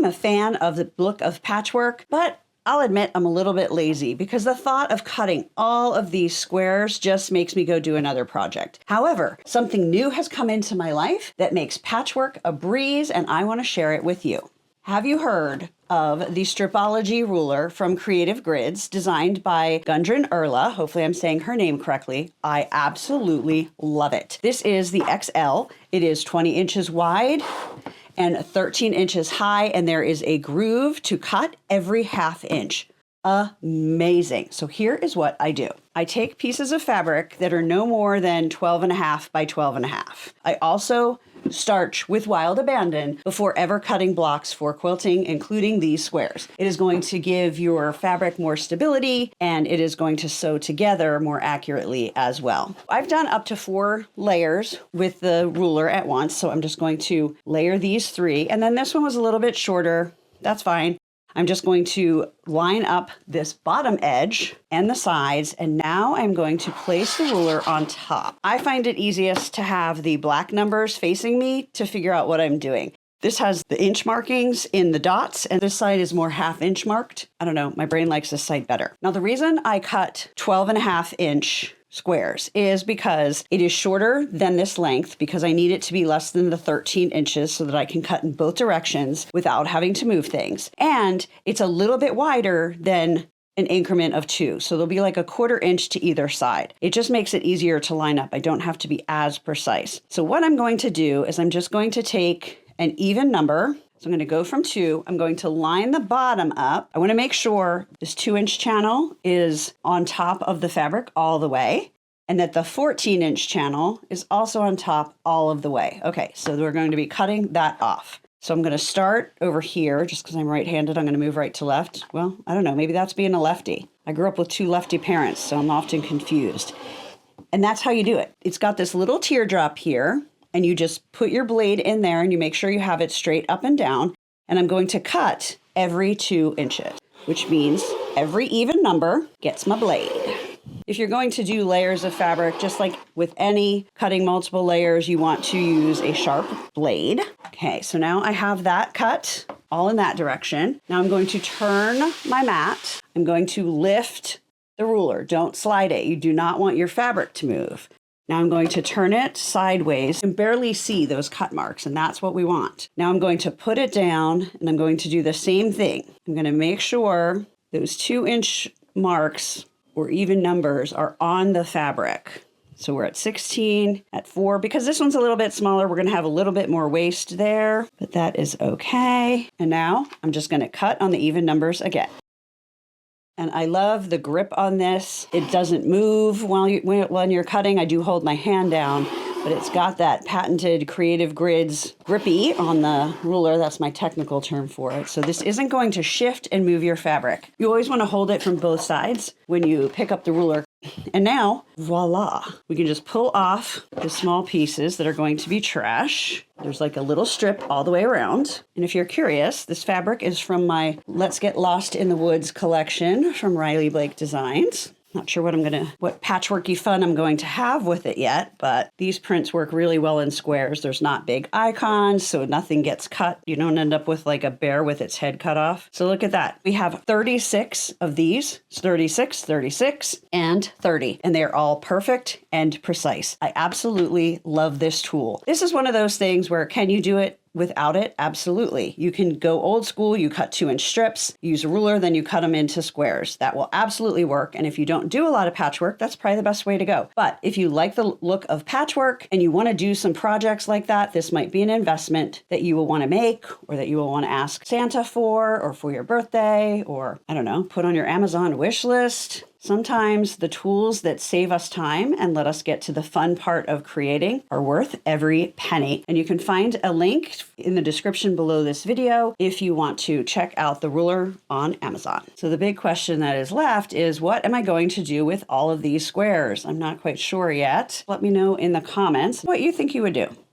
a fan of the look of patchwork, but I'll admit I'm a little bit lazy because the thought of cutting all of these squares just makes me go do another project. However, something new has come into my life that makes patchwork a breeze, and I want to share it with you. Have you heard of the Stripology Ruler from Creative Grids, designed by Gundren Erla? Hopefully I'm saying her name correctly. I absolutely love it. This is the XL. It is 20 inches wide and 13 inches high, and there is a groove to cut every ½ inch. Amazing. So here is what I do. I take pieces of fabric that are no more than 12.5 by 12.5. I also starch with wild abandon before ever cutting blocks for quilting, including these squares. It is going to give your fabric more stability, and it is going to sew together more accurately as well. I've done up to 4 layers with the ruler at once, so I'm just going to layer these 3, and then this one was a little bit shorter. That's fine. I'm just going to line up this bottom edge and the sides, and now I'm going to place the ruler on top. I find it easiest to have the black numbers facing me to figure out what I'm doing. This has the inch markings in the dots, and this side is more ½ inch marked. I don't know, my brain likes this side better. Now, the reason I cut 12.5 inch squares is because it is shorter than this length, because I need it to be less than the 13 inches so that I can cut in both directions without having to move things. And it's a little bit wider than an increment of 2. So there'll be like a ½ inch to either side. It just makes it easier to line up. I don't have to be as precise. So what I'm going to do is I'm just going to take an even number. So I'm going to go from 2. I'm going to line the bottom up. I want to make sure this 2-inch channel is on top of the fabric all the way, and that the 14-inch channel is also on top all of the way. Okay, so we're going to be cutting that off. So I'm going to start over here, just because I'm right-handed, I'm going to move right to left. Well, I don't know, maybe that's being a lefty. I grew up with 2 lefty parents, so I'm often confused. And that's how you do it. It's got this little teardrop here, and you just put your blade in there and you make sure you have it straight up and down. And I'm going to cut every 2 inches, which means every even number gets my blade. If you're going to do layers of fabric, just like with any cutting multiple layers, you want to use a sharp blade. Okay, so now I have that cut all in that direction. Now I'm going to turn my mat. I'm going to lift the ruler. Don't slide it. You do not want your fabric to move. Now I'm going to turn it sideways and barely see those cut marks, and that's what we want. Now I'm going to put it down, and I'm going to do the same thing. I'm going to make sure those 2-inch marks or even numbers are on the fabric. So we're at 16, at 4, because this one's a little bit smaller, we're going to have a little bit more waste there, but that is okay. And now I'm just going to cut on the even numbers again. And I love the grip on this. It doesn't move when you're cutting. I do hold my hand down, but it's got that patented Creative Grids grippy on the ruler. That's my technical term for it. So this isn't going to shift and move your fabric. You always want to hold it from both sides when you pick up the ruler. And now, voila, we can just pull off the small pieces that are going to be trash. There's like a little strip all the way around. And if you're curious, this fabric is from my Let's Get Lost in the Woods collection from Riley Blake Designs. Not sure what patchworky fun I'm going to have with it yet, but these prints work really well in squares. There's not big icons, so nothing gets cut. You don't end up with like a bear with its head cut off. So look at that. We have 36 of these. It's 36, 36, and 30, and they're all perfect and precise. I absolutely love this tool. This is one of those things where, can you do it without it? Absolutely. You can go old school, you cut 2-inch strips, use a ruler, then you cut them into squares. That will absolutely work. And if you don't do a lot of patchwork, that's probably the best way to go. But if you like the look of patchwork and you want to do some projects like that, this might be an investment that you will want to make, or that you will want to ask Santa for, or for your birthday, or I don't know, put on your Amazon wish list. Sometimes the tools that save us time and let us get to the fun part of creating are worth every penny. And you can find a link in the description below this video if you want to check out the ruler on Amazon. So the big question that is left is, what am I going to do with all of these squares? I'm not quite sure yet. Let me know in the comments what you think you would do.